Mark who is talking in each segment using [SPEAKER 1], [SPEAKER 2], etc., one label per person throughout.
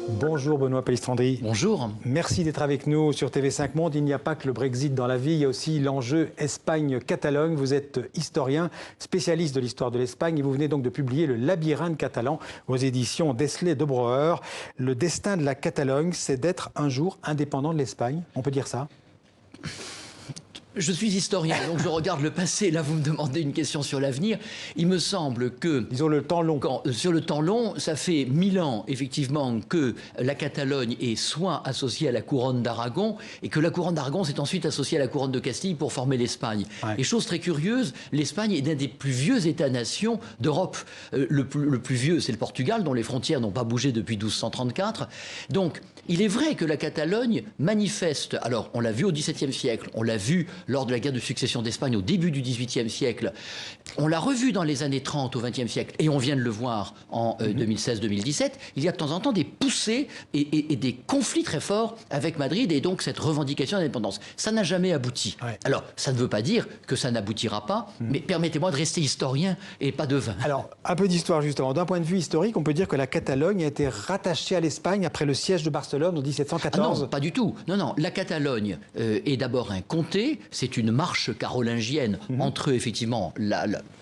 [SPEAKER 1] Bonjour Benoît Palestrandri.
[SPEAKER 2] Bonjour.
[SPEAKER 1] Merci d'être avec nous sur TV5 Monde. Il n'y a pas que le Brexit dans la vie, il y a aussi l'enjeu Espagne-Catalogne. Vous êtes historien, spécialiste de l'histoire de l'Espagne et vous venez donc de publier Le Labyrinthe catalan aux éditions Desley de Brouwer. Le destin de la Catalogne, c'est d'être un jour indépendant de l'Espagne. On peut dire ça ?
[SPEAKER 2] Je suis historien, donc je regarde le passé. Là, vous me demandez une question sur l'avenir. Il me semble que...
[SPEAKER 1] Disons le temps long.
[SPEAKER 2] Sur le temps long, ça fait 1000 ans, effectivement, que la Catalogne est soit associée à la couronne d'Aragon, et que la couronne d'Aragon s'est ensuite associée à la couronne de Castille pour former l'Espagne. Ouais. Et chose très curieuse, l'Espagne est l'un des plus vieux États-nations d'Europe. Le plus vieux, c'est le Portugal, dont les frontières n'ont pas bougé depuis 1234. Donc, il est vrai que la Catalogne manifeste... Alors, on l'a vu au XVIIe siècle, on l'a vu lors de la guerre de succession d'Espagne au début du XVIIIe siècle. On l'a revu dans les années 30 au XXe siècle et on vient de le voir en 2016-2017. Il y a de temps en temps des poussées et des conflits très forts avec Madrid et donc cette revendication d'indépendance. Ça n'a jamais abouti. Ouais. Alors, ça ne veut pas dire que ça n'aboutira pas, mais permettez-moi de rester historien et pas devin.
[SPEAKER 1] Alors, un peu d'histoire justement. D'un point de vue historique, on peut dire que la Catalogne a été rattachée à l'Espagne après le siège de Barcelone en 1714.
[SPEAKER 2] Ah non, pas du tout. Non, non. La Catalogne est d'abord un comté. C'est une marche carolingienne entre, effectivement,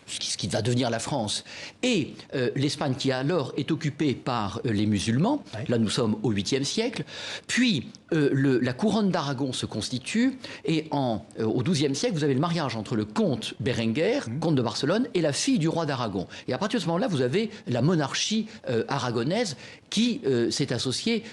[SPEAKER 2] ce qui va devenir la France et l'Espagne qui alors est occupée par les musulmans. Ouais. Là, nous sommes au 8e siècle. Puis, la couronne d'Aragon se constitue et au 12e siècle, vous avez le mariage entre le comte Berenguer, comte de Barcelone, et la fille du roi d'Aragon. Et à partir de ce moment-là, vous avez la monarchie aragonaise qui s'est associée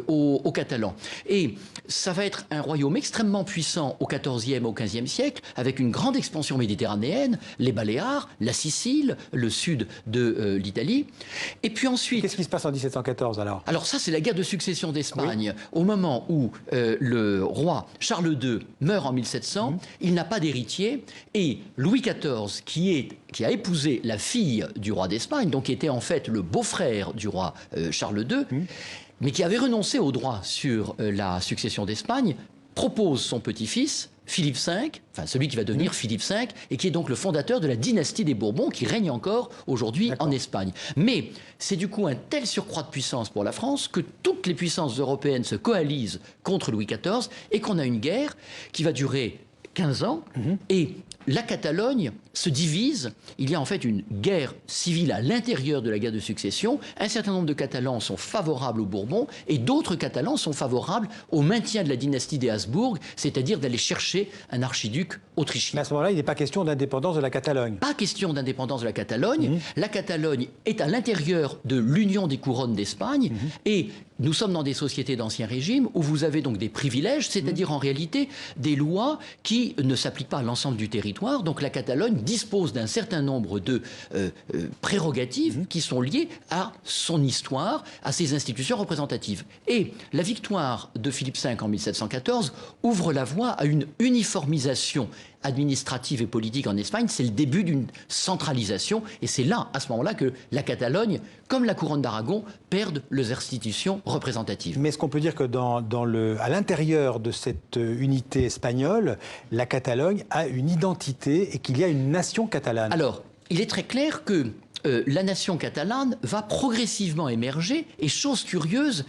[SPEAKER 2] aux Catalans. Et ça va être un royaume extrêmement puissant au 14e, au 15e siècle, avec une grande expansion méditerranéenne, les Baléares, la Sicile, le sud de l'Italie. Et puis ensuite...
[SPEAKER 1] Qu'est-ce qui se passe en 1714 alors ?
[SPEAKER 2] Alors ça, c'est la guerre de succession d'Espagne. Oui. Au moment où le roi Charles II meurt en 1700, il n'a pas d'héritier, et Louis XIV, qui a épousé la fille du roi d'Espagne, donc qui était en fait le beau-frère du roi Charles II, mais qui avait renoncé au droit sur la succession d'Espagne, propose son petit-fils, Philippe V, enfin celui qui va devenir Philippe V, et qui est donc le fondateur de la dynastie des Bourbons, qui règne encore aujourd'hui en Espagne. Mais c'est du coup un tel surcroît de puissance pour la France que toutes les puissances européennes se coalisent contre Louis XIV, et qu'on a une guerre qui va durer 15 ans, et la Catalogne se divise. Il y a en fait une guerre civile à l'intérieur de la guerre de succession. Un certain nombre de Catalans sont favorables aux Bourbons et d'autres Catalans sont favorables au maintien de la dynastie des Habsbourg, c'est-à-dire d'aller chercher un archiduc autrichien.
[SPEAKER 1] Mais à ce moment-là, il n'est pas question d'indépendance de la Catalogne.
[SPEAKER 2] Pas question d'indépendance de la Catalogne. La Catalogne est à l'intérieur de l'Union des couronnes d'Espagne et nous sommes dans des sociétés d'Ancien Régime où vous avez donc des privilèges, c'est-à-dire en réalité des lois qui ne s'appliquent pas à l'ensemble du territoire. Donc la Catalogne dispose d'un certain nombre de prérogatives qui sont liées à son histoire, à ses institutions représentatives. Et la victoire de Philippe V en 1714 ouvre la voie à une uniformisation administrative et politique en Espagne. C'est le début d'une centralisation et c'est là, à ce moment-là, que la Catalogne, comme la couronne d'Aragon, perdent leurs institutions représentatives.
[SPEAKER 1] Mais est-ce qu'on peut dire que à l'intérieur de cette unité espagnole, la Catalogne a une identité et qu'il y a une nation catalane ?
[SPEAKER 2] Alors, il est très clair que la nation catalane va progressivement émerger et, chose curieuse,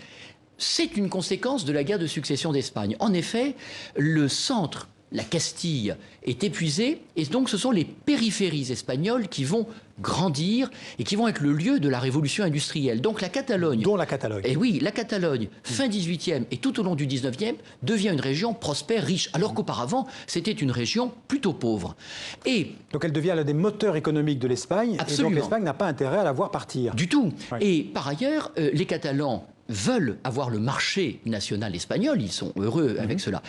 [SPEAKER 2] c'est une conséquence de la guerre de succession d'Espagne. En effet, le centre, la Castille, est épuisée et donc ce sont les périphéries espagnoles qui vont grandir et qui vont être le lieu de la révolution industrielle. Donc la Catalogne...
[SPEAKER 1] Dont la Catalogne.
[SPEAKER 2] Et oui, la Catalogne, fin 18e et tout au long du 19e, devient une région prospère, riche, alors qu'auparavant, c'était une région plutôt pauvre. Et...
[SPEAKER 1] Donc elle devient l'un des moteurs économiques de l'Espagne.
[SPEAKER 2] Absolument.
[SPEAKER 1] Et donc l'Espagne n'a pas intérêt à la voir partir.
[SPEAKER 2] Du tout.
[SPEAKER 1] Oui.
[SPEAKER 2] Et par ailleurs, les Catalans veulent avoir le marché national espagnol, ils sont heureux avec cela.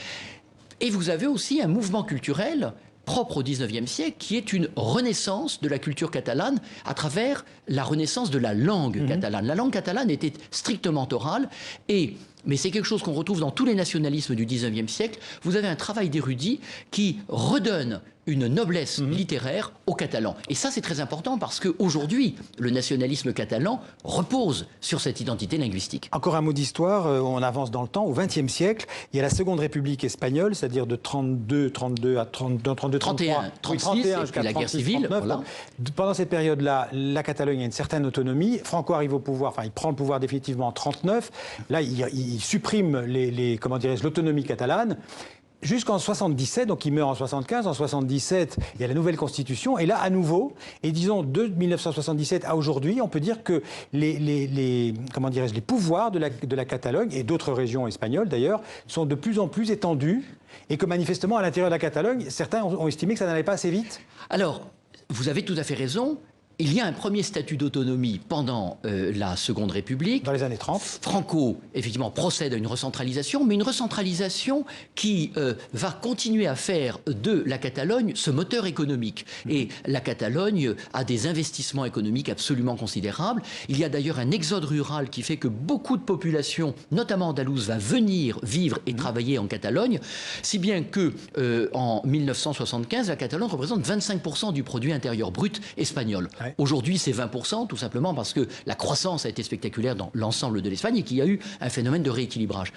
[SPEAKER 2] Et vous avez aussi un mouvement culturel propre au XIXe siècle, qui est une renaissance de la culture catalane à travers la renaissance de la langue catalane. La langue catalane était strictement orale et mais c'est quelque chose qu'on retrouve dans tous les nationalismes du XIXe siècle. Vous avez un travail d'érudit qui redonne une noblesse littéraire aux Catalans. Et ça, c'est très important parce qu'aujourd'hui, le nationalisme catalan repose sur cette identité linguistique.
[SPEAKER 1] Encore un mot d'histoire, on avance dans le temps. Au XXe siècle, il y a la Seconde République espagnole, c'est-à-dire de 32 à 33,
[SPEAKER 2] 31, 36, et puis la guerre civile.
[SPEAKER 1] 39.
[SPEAKER 2] Voilà.
[SPEAKER 1] Pendant cette période-là, la Catalogne a une certaine autonomie. Franco arrive au pouvoir, enfin, il prend le pouvoir définitivement en 39. Là, il supprime l'autonomie catalane. Jusqu'en 77, donc il meurt en 75, en 77, il y a la nouvelle constitution, et là, à nouveau, et disons de 1977 à aujourd'hui, on peut dire que les pouvoirs de la Catalogne, et d'autres régions espagnoles d'ailleurs, sont de plus en plus étendus, et que manifestement, à l'intérieur de la Catalogne, certains ont estimé que ça n'allait pas assez vite.
[SPEAKER 2] Alors, vous avez tout à fait raison. Il y a un premier statut d'autonomie pendant la Seconde République.
[SPEAKER 1] Dans les années 30.
[SPEAKER 2] Franco, effectivement, procède à une recentralisation, mais une recentralisation qui va continuer à faire de la Catalogne ce moteur économique. Et la Catalogne a des investissements économiques absolument considérables. Il y a d'ailleurs un exode rural qui fait que beaucoup de populations, notamment andalouse, va venir vivre et travailler en Catalogne, si bien que en 1975, la Catalogne représente 25% du produit intérieur brut espagnol. Ouais. Aujourd'hui, c'est 20%, tout simplement parce que la croissance a été spectaculaire dans l'ensemble de l'Espagne et qu'il y a eu un phénomène de rééquilibrage.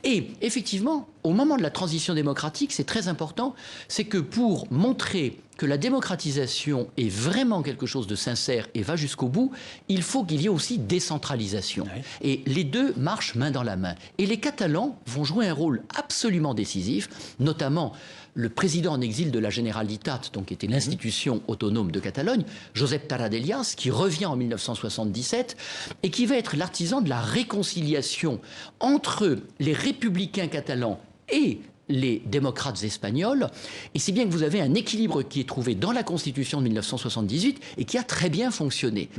[SPEAKER 2] Et effectivement, au moment de la transition démocratique, c'est très important, c'est que pour montrer que la démocratisation est vraiment quelque chose de sincère et va jusqu'au bout, il faut qu'il y ait aussi décentralisation. Oui. Et les deux marchent main dans la main. Et les Catalans vont jouer un rôle absolument décisif, notamment le président en exil de la Generalitat, donc qui était l'institution autonome de Catalogne, Josep Tarradellas, qui revient en 1977 et qui va être l'artisan de la réconciliation entre les républicains catalans et les démocrates espagnols, et c'est bien que vous avez un équilibre qui est trouvé dans la Constitution de 1978 et qui a très bien fonctionné,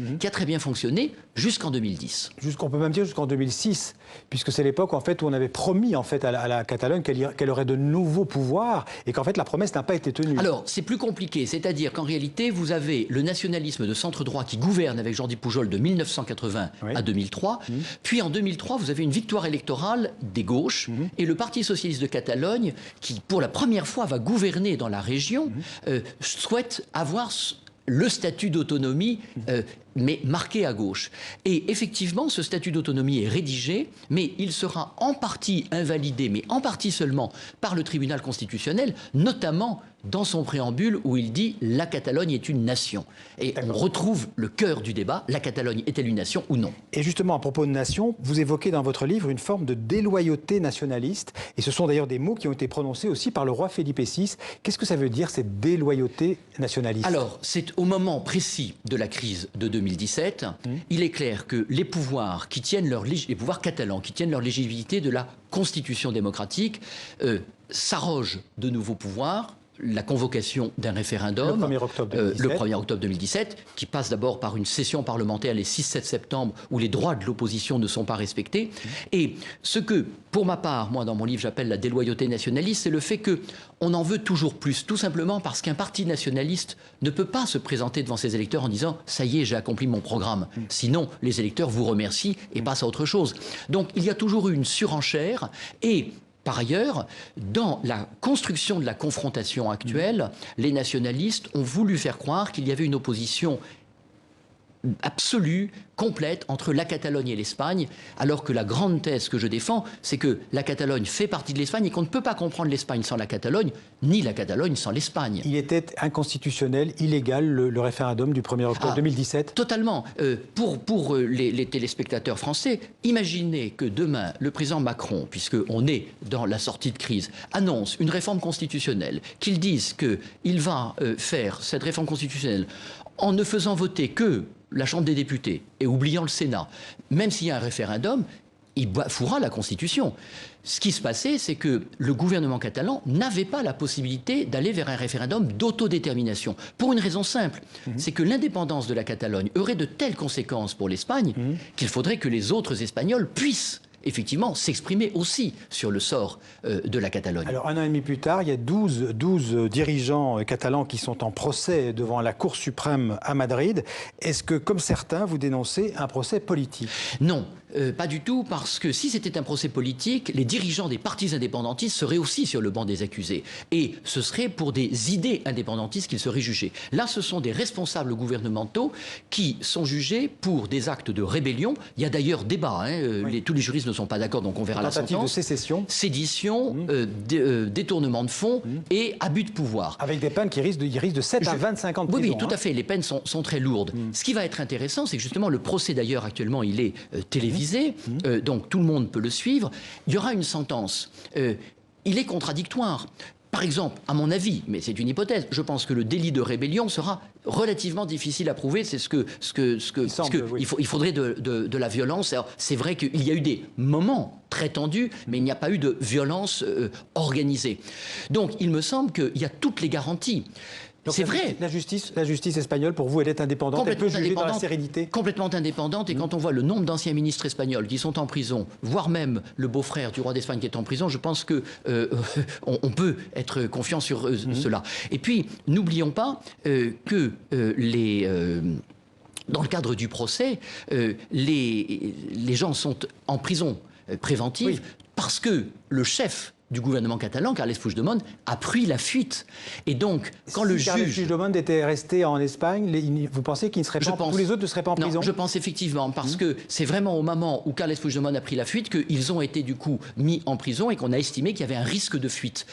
[SPEAKER 2] jusqu'en 2010.
[SPEAKER 1] On peut même dire jusqu'en 2006, puisque c'est l'époque en fait où on avait promis en fait à la Catalogne qu'elle aurait de nouveaux pouvoirs et qu'en fait la promesse n'a pas été tenue.
[SPEAKER 2] Alors c'est plus compliqué, c'est-à-dire qu'en réalité vous avez le nationalisme de centre droit qui gouverne avec Jordi Pujol de 1980 à 2003, puis en 2003 vous avez une victoire électorale des gauches et le Parti socialiste de Catalogne qui, pour la première fois, va gouverner dans la région, souhaite avoir le statut d'autonomie, mais marqué à gauche. Et effectivement, ce statut d'autonomie est rédigé, mais il sera en partie invalidé, mais en partie seulement, par le tribunal constitutionnel, notamment dans son préambule où il dit « la Catalogne est une nation ». Et on retrouve le cœur du débat, la Catalogne est-elle une nation ou non?
[SPEAKER 1] Et justement, à propos de nation, vous évoquez dans votre livre une forme de déloyauté nationaliste, et ce sont d'ailleurs des mots qui ont été prononcés aussi par le roi Felipe VI. Qu'est-ce que ça veut dire, cette déloyauté nationaliste?
[SPEAKER 2] Alors, c'est au moment précis de la crise de 2017, il est clair que les pouvoirs les pouvoirs catalans qui tiennent leur légitimité de la Constitution démocratique s'arrogent de nouveaux pouvoirs. La convocation d'un référendum
[SPEAKER 1] le 1er
[SPEAKER 2] octobre 2017, qui passe d'abord par une session parlementaire les 6-7 septembre où les droits de l'opposition ne sont pas respectés. Et ce que, pour ma part, moi dans mon livre j'appelle la déloyauté nationaliste, c'est le fait qu'on en veut toujours plus, tout simplement parce qu'un parti nationaliste ne peut pas se présenter devant ses électeurs en disant « ça y est, j'ai accompli mon programme ». Sinon, les électeurs vous remercient et passent à autre chose. Donc il y a toujours eu une surenchère et par ailleurs, dans la construction de la confrontation actuelle, les nationalistes ont voulu faire croire qu'il y avait une opposition absolue, complète, entre la Catalogne et l'Espagne, alors que la grande thèse que je défends, c'est que la Catalogne fait partie de l'Espagne et qu'on ne peut pas comprendre l'Espagne sans la Catalogne, ni la Catalogne sans l'Espagne.
[SPEAKER 1] Il était inconstitutionnel, illégal, le référendum du 1er octobre 2017 ?
[SPEAKER 2] Totalement. Pour les téléspectateurs français, imaginez que demain, le président Macron, puisqu'on est dans la sortie de crise, annonce une réforme constitutionnelle, qu'il dise qu'il va faire cette réforme constitutionnelle en ne faisant voter que la Chambre des députés et oubliant le Sénat, même s'il y a un référendum, il bafouera la Constitution. Ce qui se passait, c'est que le gouvernement catalan n'avait pas la possibilité d'aller vers un référendum d'autodétermination. Pour une raison simple, c'est que l'indépendance de la Catalogne aurait de telles conséquences pour l'Espagne qu'il faudrait que les autres Espagnols puissent effectivement s'exprimer aussi sur le sort de la Catalogne.
[SPEAKER 1] Alors, un an et demi plus tard, il y a 12 dirigeants catalans qui sont en procès devant la Cour suprême à Madrid. Est-ce que, comme certains, vous dénoncez un procès politique ?
[SPEAKER 2] Non. Pas du tout, parce que si c'était un procès politique, les dirigeants des partis indépendantistes seraient aussi sur le banc des accusés. Et ce serait pour des idées indépendantistes qu'ils seraient jugés. Là, ce sont des responsables gouvernementaux qui sont jugés pour des actes de rébellion. Il y a d'ailleurs débat, tous les juristes ne sont pas d'accord, donc on verra la sentence.
[SPEAKER 1] Tentative de sécession.
[SPEAKER 2] Sédition, détournement de fonds et abus de pouvoir.
[SPEAKER 1] Avec des peines qui risquent de 7 à 25 ans de prison.
[SPEAKER 2] Oui, tout à fait. Les peines sont très lourdes. Ce qui va être intéressant, c'est que justement, le procès d'ailleurs, actuellement, il est télévisé. Donc tout le monde peut le suivre. Il y aura une sentence. Il est contradictoire. Par exemple, à mon avis, mais c'est une hypothèse, je pense que le délit de rébellion sera relativement difficile à prouver. C'est il faudrait de la violence. C'est vrai qu'il y a eu des moments très tendus, mais il n'y a pas eu de violence organisée. Donc il me semble qu'il y a toutes les garanties. C'est vrai.
[SPEAKER 1] La justice espagnole, pour vous, elle est indépendante, elle peut juger dans la sérénité.
[SPEAKER 2] Complètement indépendante. Et quand on voit le nombre d'anciens ministres espagnols qui sont en prison, voire même le beau-frère du roi d'Espagne qui est en prison, je pense que on peut être confiant sur cela. Et puis, n'oublions pas que dans le cadre du procès, les gens sont en prison préventive parce que le chef du gouvernement catalan, Carles Puigdemont, a pris la fuite. Et donc, quand le juge...
[SPEAKER 1] Carles Puigdemont était resté en Espagne, vous pensez qu'il ne serait pas... tous les autres ne seraient pas en prison?
[SPEAKER 2] Non, je pense effectivement, parce que c'est vraiment au moment où Carles Puigdemont a pris la fuite qu'ils ont été du coup mis en prison et qu'on a estimé qu'il y avait un risque de fuite.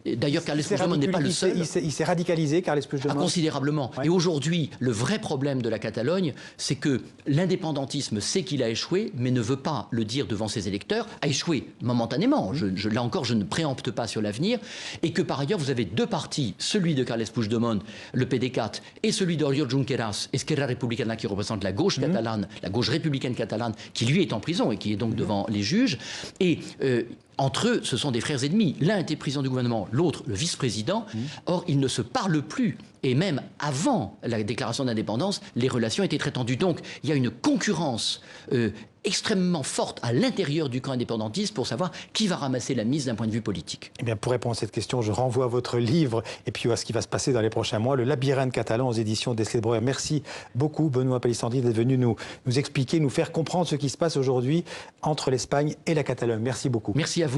[SPEAKER 2] D'ailleurs, Carles Puigdemont n'est pas le seul.
[SPEAKER 1] Il s'est radicalisé, Carles Puigdemont?
[SPEAKER 2] Considérablement. Ouais. Et aujourd'hui, le vrai problème de la Catalogne, c'est que l'indépendantisme sait qu'il a échoué, mais ne veut pas le dire devant ses électeurs, a échoué momentanément. Là encore, je ne préempte pas sur l'avenir, et que par ailleurs vous avez deux partis, celui de Carles Puigdemont, le PDeCAT, et celui d'Oriol Junqueras, Esquerra Republicana, qui représente la gauche catalane, la gauche républicaine catalane, qui lui est en prison et qui est donc devant les juges. Et entre eux, ce sont des frères ennemis. L'un était président du gouvernement, l'autre le vice-président. Or, ils ne se parlent plus. Et même avant la déclaration d'indépendance, les relations étaient très tendues. Donc, il y a une concurrence extrêmement forte à l'intérieur du camp indépendantiste pour savoir qui va ramasser la mise d'un point de vue politique.
[SPEAKER 1] Eh bien, pour répondre à cette question, je renvoie à votre livre et puis à ce qui va se passer dans les prochains mois, Le labyrinthe catalan aux éditions d'Estlé de Breuer. Merci beaucoup, Benoît Palisandri, d'être venu nous expliquer, nous faire comprendre ce qui se passe aujourd'hui entre l'Espagne et la Catalogne. Merci beaucoup.
[SPEAKER 2] Merci à vous.